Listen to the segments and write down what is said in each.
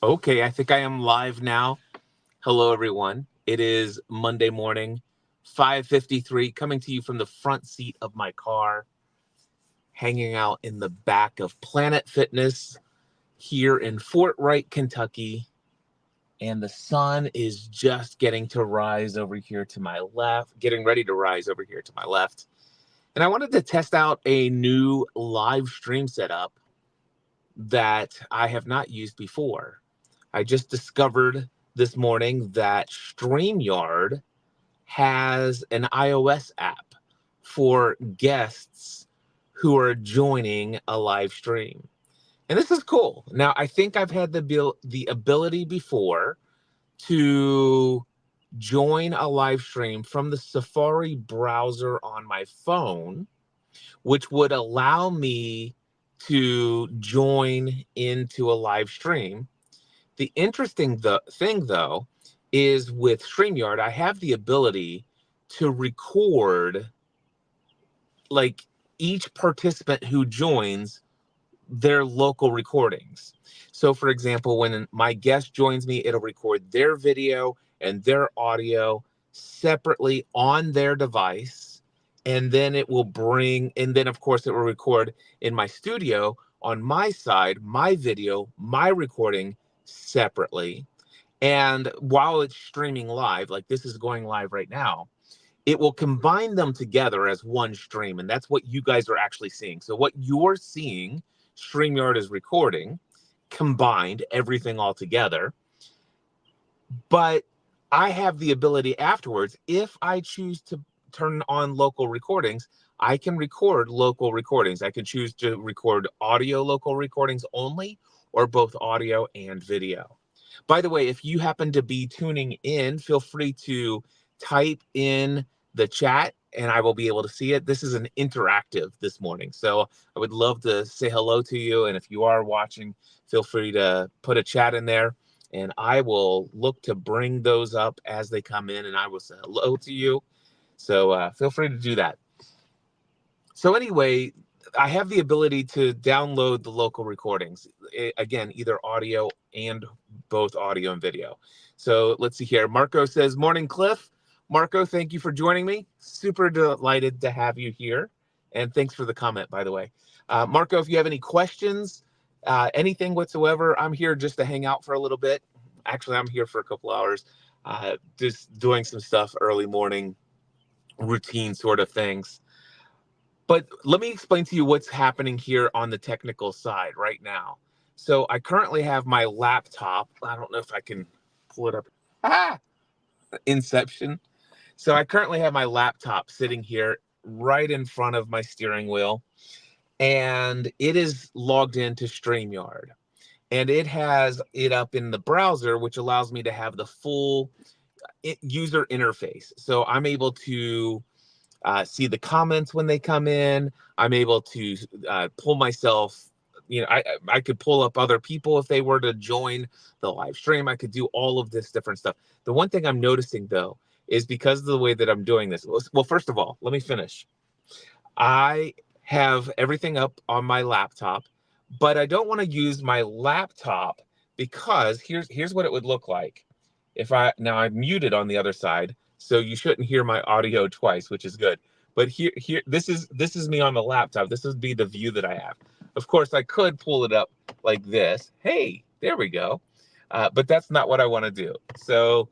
Okay, I think I am live now. Hello, everyone. It is Monday morning, 5:53, coming to you from the front seat of my car, hanging out in the back of Planet Fitness here in Fort Wright, Kentucky. And the sun is just getting to rise over here to my left, getting ready to rise over here to my left. And I wanted to test out a new live stream setup that I have not used before. I just discovered this morning that StreamYard has an iOS app for guests who are joining a live stream. And this is cool. Now, I think I've had the ability before to join a live stream from the Safari browser on my phone, which would allow me to join into a live stream. The interesting thing, though, is with StreamYard, I have the ability to record like each participant who joins their local recordings. So, for example, when my guest joins me, it'll record their video and their audio separately on their device. And then it will and then, of course, it will record in my studio on my side, my video, my recording separately. And while it's streaming live, like this is going live right now, it will combine them together as one stream. And that's what you guys are actually seeing. So, what you're seeing, StreamYard is recording, combined everything all together. But I have the ability afterwards, if I choose to turn on local recordings, I can record local recordings. I can choose to record audio local recordings only, or both audio and video. By the way, if you happen to be tuning in, feel free to type in the chat and I will be able to see it. This is an interactive this morning. So I would love to say hello to you. And if you are watching, feel free to put a chat in there and I will look to bring those up as they come in and I will say hello to you. So feel free to do that. So anyway, I have the ability to download the local recordings. Again, either audio and both audio and video. So let's see here. Marco says, "Morning, Cliff." Marco, thank you for joining me. Super delighted to have you here. And thanks for the comment, by the way. Marco, if you have any questions, anything whatsoever, I'm here just to hang out for a little bit. Actually, I'm here for a couple hours, just doing some stuff early morning, routine sort of things. But let me explain to you what's happening here on the technical side right now. So I currently have my laptop. I don't know if I can pull it up. Ah, Inception. So I currently have my laptop sitting here right in front of my steering wheel, and it is logged into StreamYard. And it has it up in the browser, which allows me to have the full user interface. So I'm able to see the comments when they come in. I'm able to pull myself. I could pull up other people if they were to join the live stream. I could do all of this different stuff. The one thing I'm noticing though is because of the way that I'm doing this. Well, first of all, let me finish. I have everything up on my laptop, but I don't want to use my laptop because here's what it would look like if I'm muted on the other side, so you shouldn't hear my audio twice, which is good. But here this is me on the laptop. This would be the view that I have. Of course, I could pull it up like this. Hey, there we go. But that's not what I want to do. So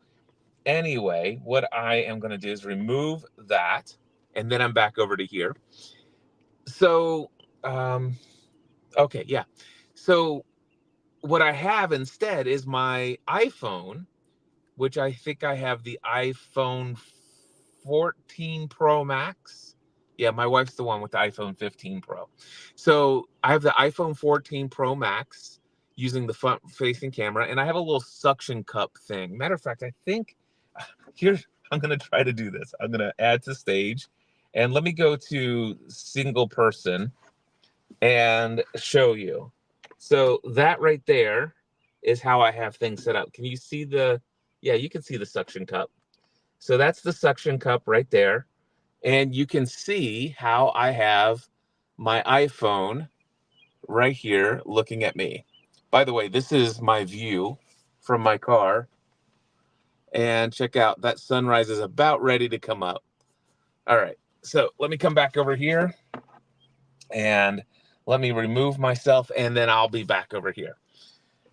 anyway, what I am going to do is remove that, and then I'm back over to here. So, okay, yeah. So what I have instead is my iPhone, which I think I have the iPhone 14 Pro Max. Yeah, my wife's the one with the iPhone 15 Pro. So I have the iPhone 14 Pro Max using the front facing camera, and I have a little suction cup thing. Matter of fact, I think here's, I'm going to try to do this. I'm going to add to stage, and let me go to single person and show you. So that right there is how I have things set up. Can you see yeah, you can see the suction cup. So that's the suction cup right there. And you can see how I have my iPhone right here looking at me. By the way, this is my view from my car. And check out, that sunrise is about ready to come up. All right, so let me come back over here and let me remove myself, and then I'll be back over here.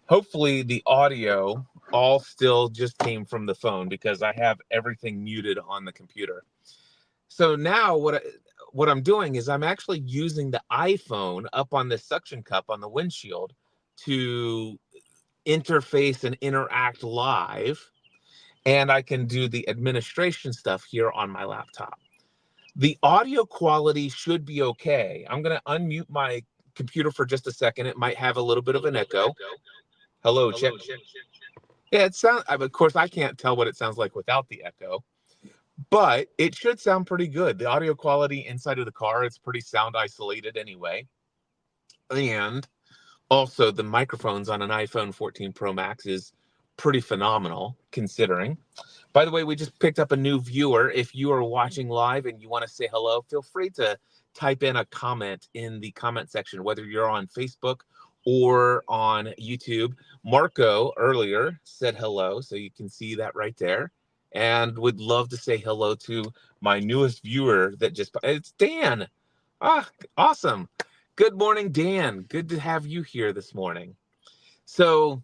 Hopefully the audio all still just came from the phone because I have everything muted on the computer. So now what I'm doing is I'm actually using the iPhone up on this suction cup on the windshield to interface and interact live, and I can do the administration stuff here on my laptop. The audio quality should be okay. I'm going to unmute my computer for just a second. It might have a little bit of an echo. Hello, check. Yeah, it sounds, of course, I can't tell what it sounds like without the echo, but it should sound pretty good. The audio quality inside of the car is pretty sound isolated anyway. And also the microphones on an iPhone 14 Pro Max is pretty phenomenal considering. By the way, we just picked up a new viewer. If you are watching live and you want to say hello, feel free to type in a comment in the comment section, whether you're on Facebook or on YouTube. Marco earlier said hello, so you can see that right there. And would love to say hello to my newest viewer that just, it's Dan. Ah, awesome. Good morning, Dan. Good to have you here this morning. So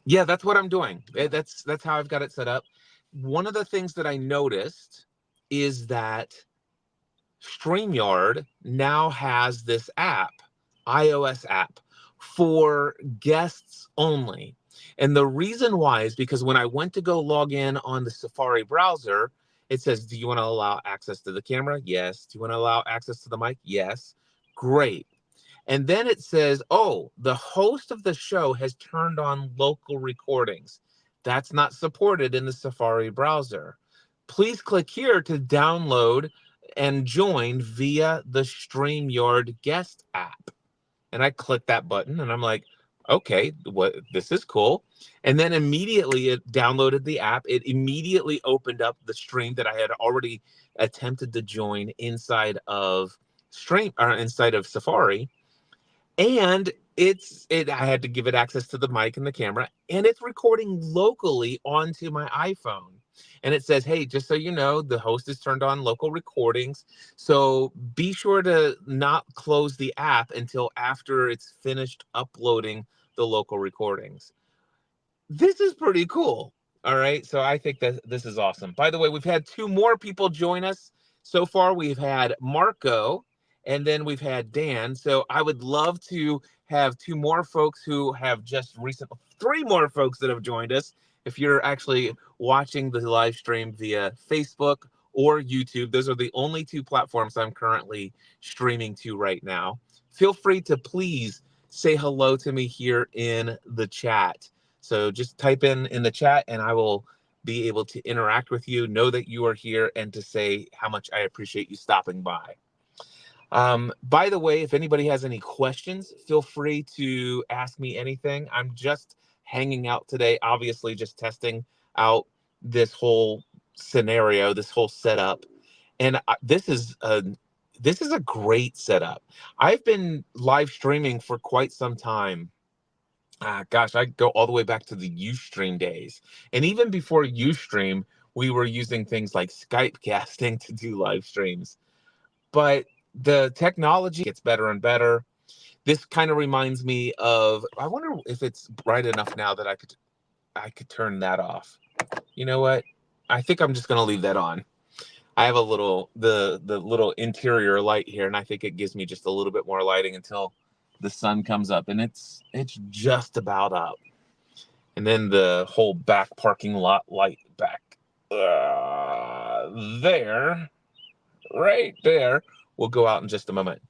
yeah, that's what I'm doing. That's how I've got it set up. One of the things that I noticed is that StreamYard now has this app, iOS app, for guests only. And the reason why is because when I went to go log in on the Safari browser, it says, do you want to allow access to the camera? Yes. Do you want to allow access to the mic? Yes. Great. And then it says, oh, the host of the show has turned on local recordings. That's not supported in the Safari browser. Please click here to download and join via the StreamYard guest app. And I click that button and I'm like, okay, this is cool. And then immediately it downloaded the app. It immediately opened up the stream that I had already attempted to join inside of Safari. And I had to give it access to the mic and the camera, and it's recording locally onto my iPhone. And it says, hey, just so you know, the host has turned on local recordings. So be sure to not close the app until after it's finished uploading the local recordings. This is pretty cool. All right. So I think that this is awesome. By the way, we've had 2 more people join us. So far, we've had Marco, and then we've had Dan. So I would love to have 2 more folks who have just recently, 3 more folks that have joined us. If you're actually watching the live stream via Facebook or YouTube, those are the only 2 platforms I'm currently streaming to right now. Feel free to please say hello to me here in the chat. So just type in the chat and I will be able to interact with you, know that you are here, and to say how much I appreciate you stopping by. By the way, if anybody has any questions, feel free to ask me anything. I'm just hanging out today, obviously just testing out this whole scenario, this whole setup. And this is a great setup. I've been live streaming for quite some time. Gosh, I go all the way back to the Ustream days. And even before Ustream, we were using things like Skype casting to do live streams. But the technology gets better and better. This kind of reminds me of, I wonder if it's bright enough now that I could turn that off. You know what? I think I'm just going to leave that on. I have the little interior light here, and I think it gives me just a little bit more lighting until the sun comes up, and it's just about up. And then the whole back parking lot light back there, right there, will go out in just a moment.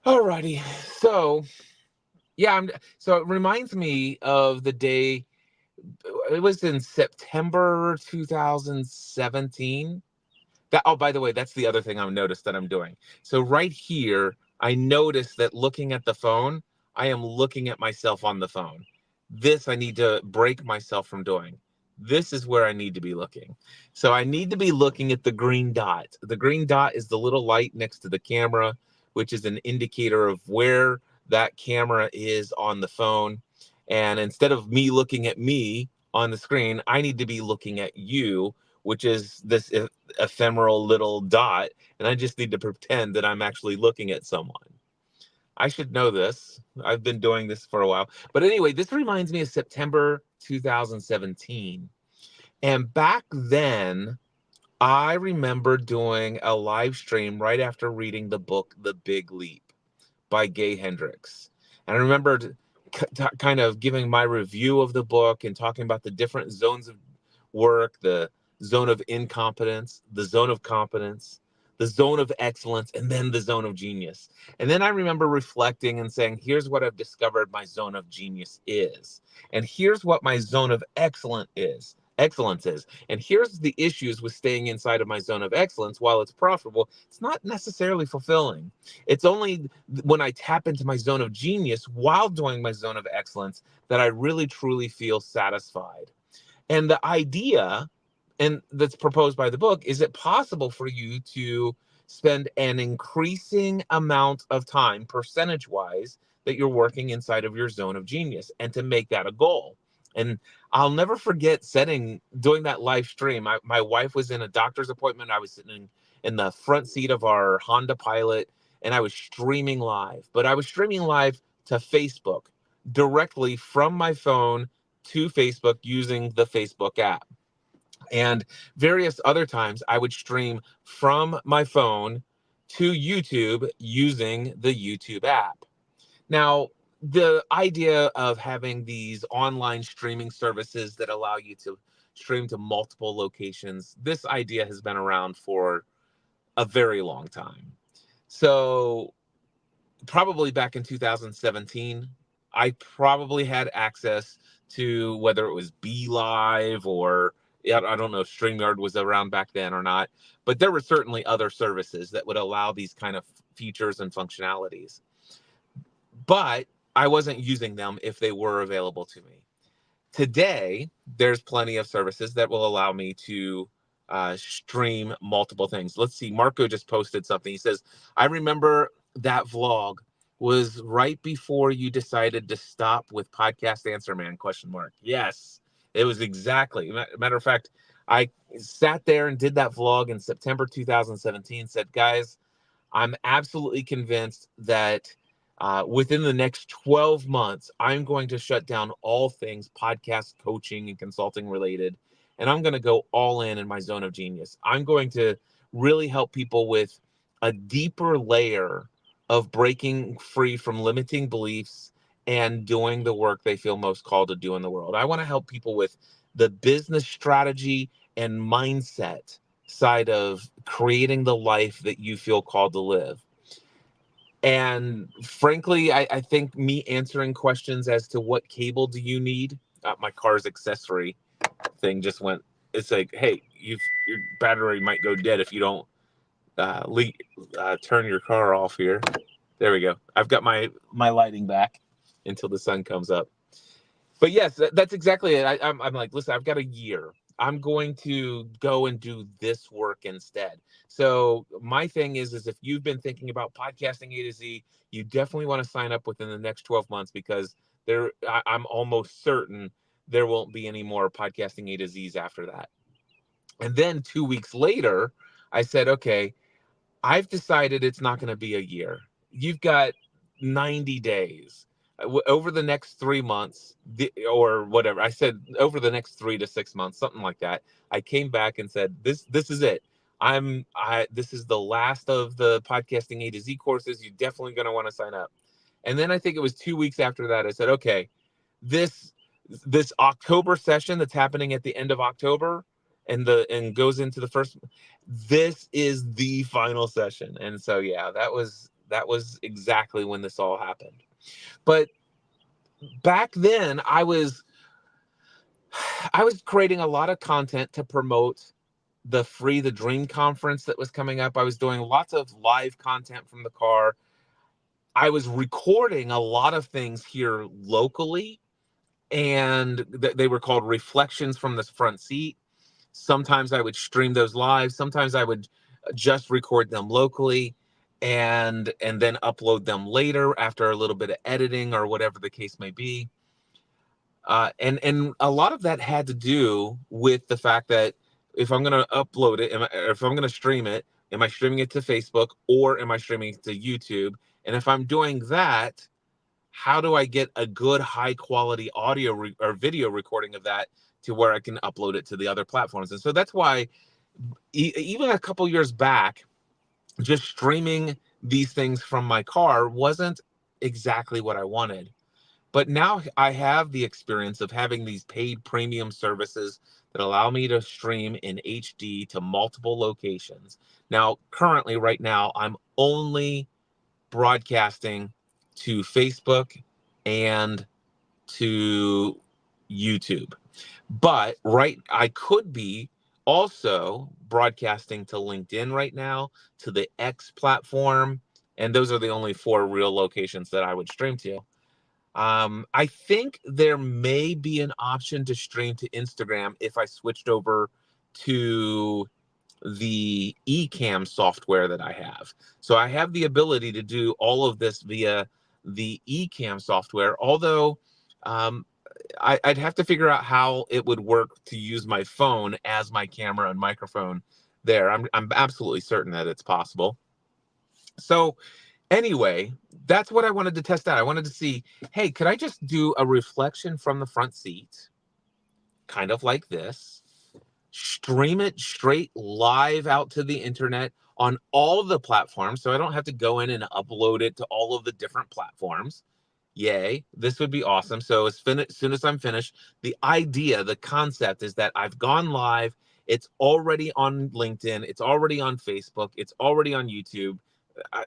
Alrighty, so yeah, so it reminds me of the day. It was in September 2017. Oh, by the way, that's the other thing I've noticed that I'm doing. So right here, I noticed that looking at the phone, I am looking at myself on the phone. This I need to break myself from doing. This is where I need to be looking. So I need to be looking at the green dot. The green dot is the little light next to the camera, which is an indicator of where that camera is on the phone. And instead of me looking at me on the screen, I need to be looking at you, which is this ephemeral little dot. And I just need to pretend that I'm actually looking at someone. I should know this. I've been doing this for a while. But anyway, this reminds me of September 2017. And back then, I remember doing a live stream right after reading the book The Big Leap by Gay Hendricks. And I remember kind of giving my review of the book and talking about the different zones of work, the zone of incompetence, the zone of competence, the zone of excellence, and then the zone of genius. And then I remember reflecting and saying, here's what I've discovered my zone of genius is. And here's what my zone of excellence is. And here's the issues with staying inside of my zone of excellence. While it's profitable, it's not necessarily fulfilling. It's only when I tap into my zone of genius while doing my zone of excellence that I really truly feel satisfied. And the idea, and that's proposed by the book, is it possible for you to spend an increasing amount of time, percentage wise, that you're working inside of your zone of genius, and to make that a goal? And I'll never forget doing that live stream. My wife was in a doctor's appointment. I was sitting in the front seat of our Honda Pilot, and I was streaming live. But I was streaming live to Facebook, directly from my phone to Facebook using the Facebook app. And various other times I would stream from my phone to YouTube using the YouTube app. Now, the idea of having these online streaming services that allow you to stream to multiple locations, this idea has been around for a very long time. So probably back in 2017, I probably had access to, whether it was BeLive or, I don't know if StreamYard was around back then or not, but there were certainly other services that would allow these kind of features and functionalities. But I wasn't using them if they were available to me. Today, there's plenty of services that will allow me to stream multiple things. Let's see, Marco just posted something. He says, I remember that vlog was right before you decided to stop with Podcast Answer Man, ? Yes, it was exactly. Matter of fact, I sat there and did that vlog in September 2017, said, guys, I'm absolutely convinced that within the next 12 months, I'm going to shut down all things podcast coaching and consulting related. And I'm going to go all in my zone of genius. I'm going to really help people with a deeper layer of breaking free from limiting beliefs and doing the work they feel most called to do in the world. I want to help people with the business strategy and mindset side of creating the life that you feel called to live. And frankly, I think me answering questions as to what cable do you need, my car's accessory thing just went, it's like, hey, your battery might go dead if you don't turn your car off here. There we go. I've got my lighting back until the sun comes up. But yes, that's exactly it. I'm like, listen, I've got a year. I'm going to go and do this work instead. So my thing is if you've been thinking about podcasting A to Z, you definitely want to sign up within the next 12 months, because I'm almost certain there won't be any more podcasting A to Zs after that. And then 2 weeks later, I said, okay, I've decided it's not going to be a year. You've got 90 days. Over the next 3 months, or whatever, I said over the next 3 to 6 months, something like that. I came back and said, this is it. This is the last of the podcasting A to Z courses. You're definitely going to want to sign up. And then I think it was 2 weeks after that, I said, okay, this October session that's happening at the end of October and goes into the first, this is the final session. And so, yeah, that was exactly when this all happened. But back then I was creating a lot of content to promote the Free the Dream conference that was coming up. I was doing lots of live content from the car. I was recording a lot of things here locally, and they were called Reflections from the Front Seat. Sometimes I would stream those live. Sometimes I would just record them locally. and then upload them later after a little bit of editing or whatever the case may be. And a lot of that had to do with the fact that if I'm going to upload it, if I'm going to stream it, am I streaming it to Facebook or am I streaming it to YouTube? And if I'm doing that, how do I get a good high quality audio or video recording of that to where I can upload it to the other platforms? And so that's why even a couple years back, just streaming these things from my car wasn't exactly what I wanted. But now I have the experience of having these paid premium services that allow me to stream in HD to multiple locations. Now, currently, right now, I'm only broadcasting to Facebook and to YouTube. But I could be also broadcasting to LinkedIn right now, to the X platform, and those are the only 4 real locations that I would stream to. I think there may be an option to stream to Instagram if I switched over to the Ecamm software that I have. So I have the ability to do all of this via the Ecamm software, although I'd have to figure out how it would work to use my phone as my camera and microphone there. I'm absolutely certain that it's possible. So anyway, that's what I wanted to test out. I wanted to see, hey, could I just do a reflection from the front seat, kind of like this, stream it straight live out to the internet on all the platforms, so I don't have to go in and upload it to all of the different platforms. Yay, this would be awesome. So as soon as I'm finished, the idea, the concept is that I've gone live. It's already on LinkedIn. It's already on Facebook. It's already on YouTube.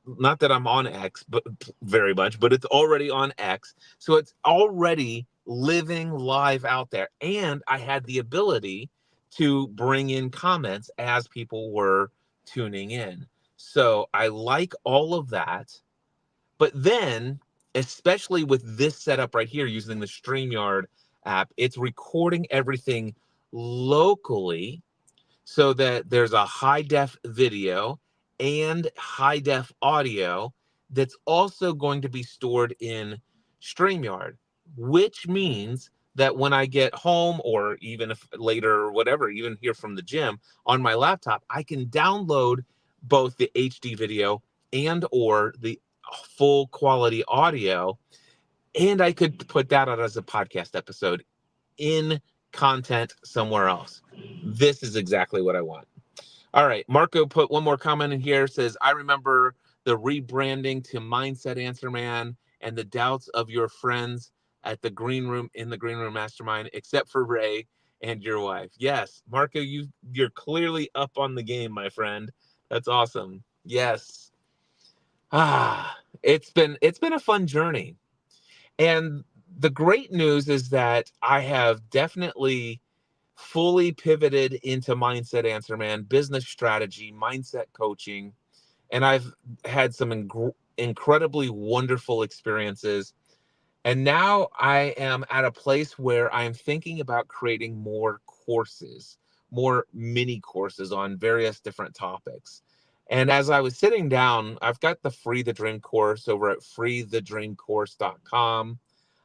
Not that I'm on X, but very much, but it's already on X. So it's already living live out there. And I had the ability to bring in comments as people were tuning in. So I like all of that. But then, especially with this setup right here using the StreamYard app, it's recording everything locally so that there's a high def video and high def audio that's also going to be stored in StreamYard, which means that when I get home or even if later or whatever, even here from the gym on my laptop, I can download both the HD video and or the full quality audio, and I could put that out as a podcast episode in content somewhere else. This is exactly what I want. All right, Marco put one more comment in here, says, I remember the rebranding to Mindset Answer Man and the doubts of your friends at the green room, in the green room mastermind, except for Ray and your wife. Yes, Marco, you're clearly up on the game, my friend. That's awesome. Yes. It's been a fun journey. And the great news is that I have definitely fully pivoted into Mindset Answer Man, business strategy, mindset coaching, and I've had some incredibly wonderful experiences. And now I am at a place where I'm thinking about creating more courses, more mini courses on various different topics. And as I was sitting down, I've got the Free the Dream course over at freethedreamcourse.com.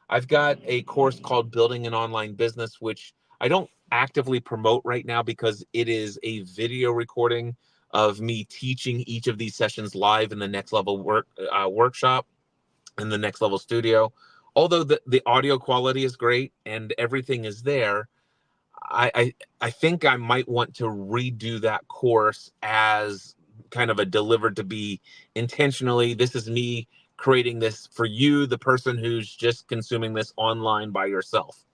I've got a course called Building an Online Business, which I don't actively promote right now because it is a video recording of me teaching each of these sessions live in the Next Level workshop in the Next Level studio. Although the audio quality is great and everything is there, I think I might want to redo that course as kind of a delivered to be intentionally. This is me creating this for you, the person who's just consuming this online by yourself.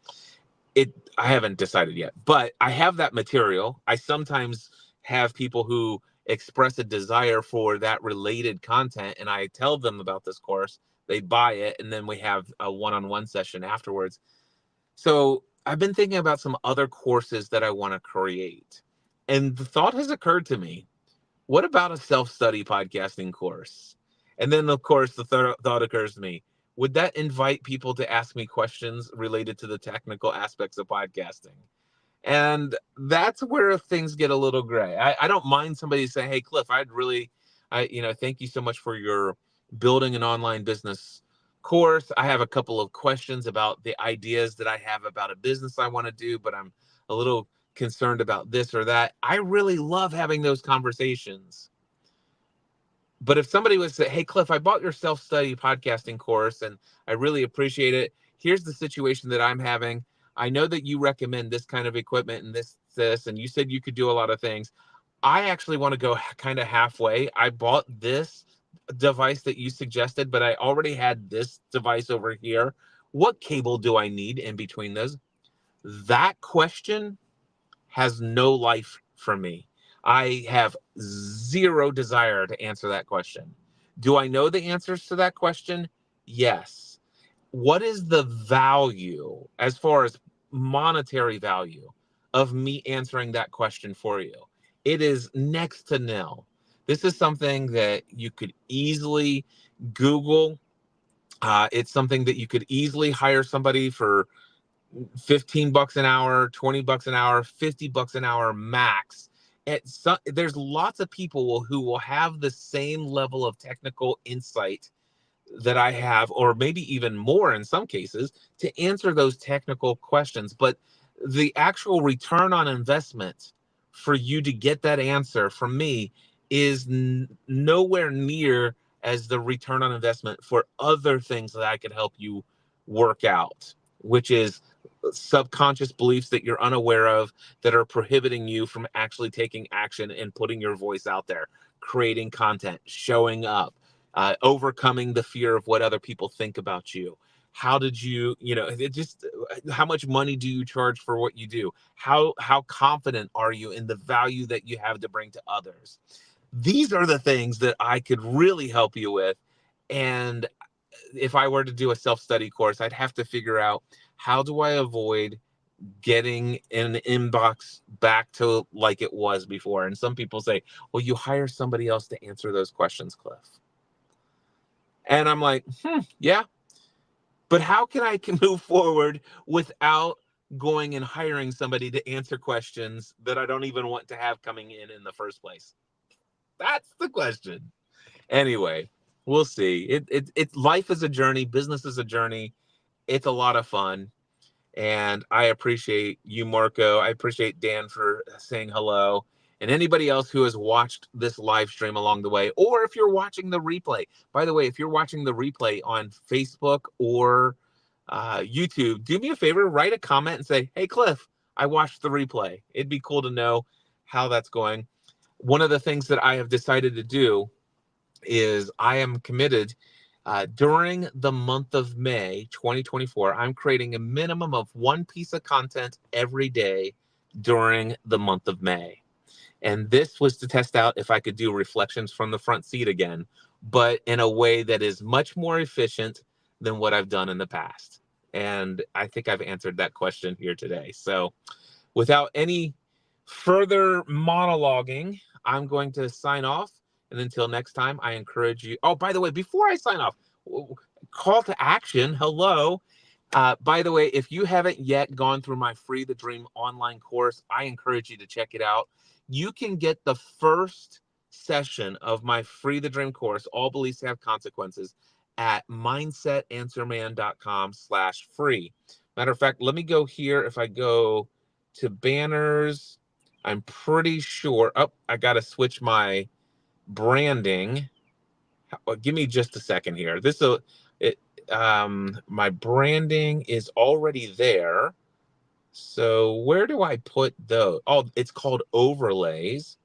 I haven't decided yet, but I have that material. I sometimes have people who express a desire for that related content, and I tell them about this course. They buy it, and then we have a one-on-one session afterwards. So I've been thinking about some other courses that I want to create. And the thought has occurred to me, what about a self-study podcasting course? And then, of course, the thought occurs to me, would that invite people to ask me questions related to the technical aspects of podcasting? And that's where things get a little gray. I don't mind somebody saying, hey, Cliff, Thank you so much for your building an online business course. I have a couple of questions about the ideas that I have about a business I want to do, but I'm a little concerned about this or that. I really love having those conversations. But if somebody would say, hey, Cliff, I bought your self-study podcasting course and I really appreciate it. Here's the situation that I'm having. I know that you recommend this kind of equipment and this, and you said you could do a lot of things. I actually want to go kind of halfway. I bought this device that you suggested, but I already had this device over here. What cable do I need in between those? That question has no life for me. I have zero desire to answer that question. Do I know the answers to that question? Yes. What is the value, as far as monetary value, of me answering that question for you? It is next to nil. This is something that you could easily Google. It's something that you could easily hire somebody for 15 bucks an hour, 20 bucks an hour, 50 bucks an hour max. There's lots of people who will have the same level of technical insight that I have, or maybe even more in some cases, to answer those technical questions. But the actual return on investment for you to get that answer from me is nowhere near as the return on investment for other things that I could help you work out, which is subconscious beliefs that you're unaware of that are prohibiting you from actually taking action and putting your voice out there, creating content, showing up, overcoming the fear of what other people think about you. How did you, how much money do you charge for what you do? How confident are you in the value that you have to bring to others? These are the things that I could really help you with. And if I were to do a self-study course, I'd have to figure out, how do I avoid getting an inbox back to like it was before? And some people say, well, you hire somebody else to answer those questions, Cliff. And I'm like, yeah, but how can I move forward without going and hiring somebody to answer questions that I don't even want to have coming in the first place? That's the question. Anyway, we'll see. It life is a journey. Business is a journey. It's a lot of fun. And I appreciate you, Marco. I appreciate Dan for saying hello. And anybody else who has watched this live stream along the way, or if you're watching the replay. By the way, if you're watching the replay on Facebook or YouTube, do me a favor, write a comment and say, hey, Cliff, I watched the replay. It'd be cool to know how that's going. One of the things that I have decided to do is I am committed during the month of May 2024. I'm creating a minimum of one piece of content every day during the month of May. And this was to test out if I could do reflections from the front seat again, but in a way that is much more efficient than what I've done in the past. And I think I've answered that question here today. So without any further monologuing, I'm going to sign off. And until next time, I encourage you. Oh, by the way, before I sign off, call to action. Hello. By the way, if you haven't yet gone through my Free the Dream online course, I encourage you to check it out. You can get the first session of my Free the Dream course, All Beliefs Have Consequences, at mindsetanswerman.com/free. Matter of fact, let me go here. If I go to banners, I'm pretty sure. Oh, I got to switch my branding. Give me just a second here. My branding is already there. So where do I put those? Oh, it's called overlays.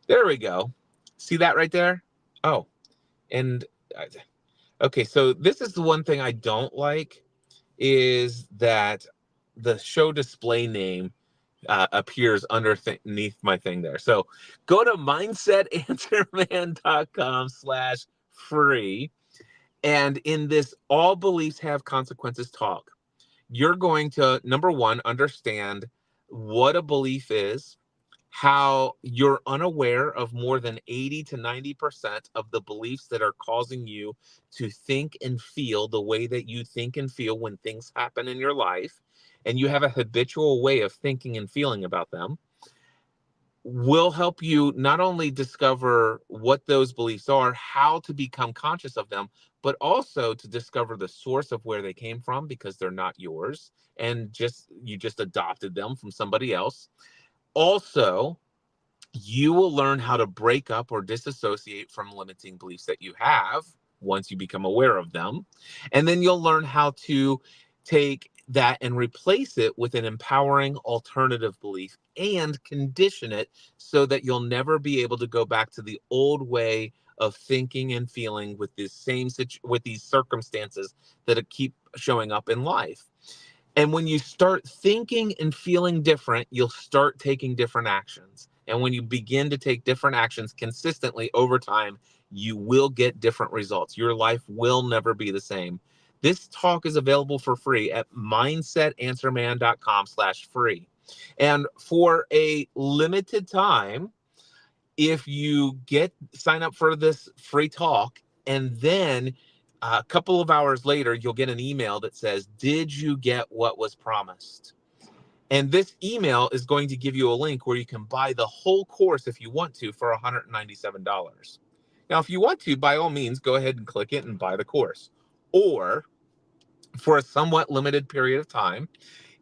There we go. See that right there? Oh, and okay. So this is the one thing I don't like, is that the show display name appears underneath my thing there. So go to mindsetanswerman.com/free. And in this All Beliefs Have Consequences talk, you're going to, number one, understand what a belief is, how you're unaware of more than 80 to 90% of the beliefs that are causing you to think and feel the way that you think and feel when things happen in your life, and you have a habitual way of thinking and feeling about them. will help you not only discover what those beliefs are, how to become conscious of them, but also to discover the source of where they came from, because they're not yours and you just adopted them from somebody else. Also, you will learn how to break up or disassociate from limiting beliefs that you have once you become aware of them. And then you'll learn how to take that and replace it with an empowering alternative belief and condition it so that you'll never be able to go back to the old way of thinking and feeling with with these circumstances that keep showing up in life. And when you start thinking and feeling different, you'll start taking different actions. And when you begin to take different actions consistently over time, you will get different results. Your life will never be the same. This talk is available for free at mindsetanswerman.com/free. And for a limited time, if you sign up for this free talk, and then a couple of hours later, you'll get an email that says, "Did you get what was promised?" And this email is going to give you a link where you can buy the whole course if you want to for $197. Now, if you want to, by all means, go ahead and click it and buy the course. Or for a somewhat limited period of time,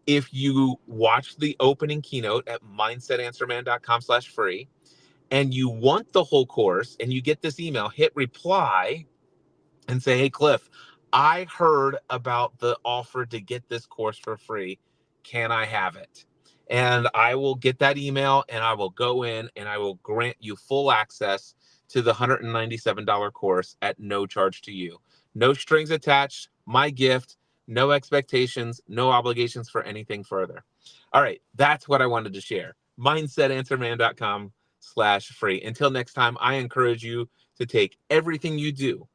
if you watch the opening keynote at mindsetanswerman.com/free, and you want the whole course and you get this email, hit reply and say, "Hey, Cliff, I heard about the offer to get this course for free. Can I have it?" And I will get that email and I will go in and I will grant you full access to the $197 course at no charge to you. No strings attached, my gift, no expectations, no obligations for anything further. All right, that's what I wanted to share. mindsetanswerman.com/free. Until next time, I encourage you to take everything you do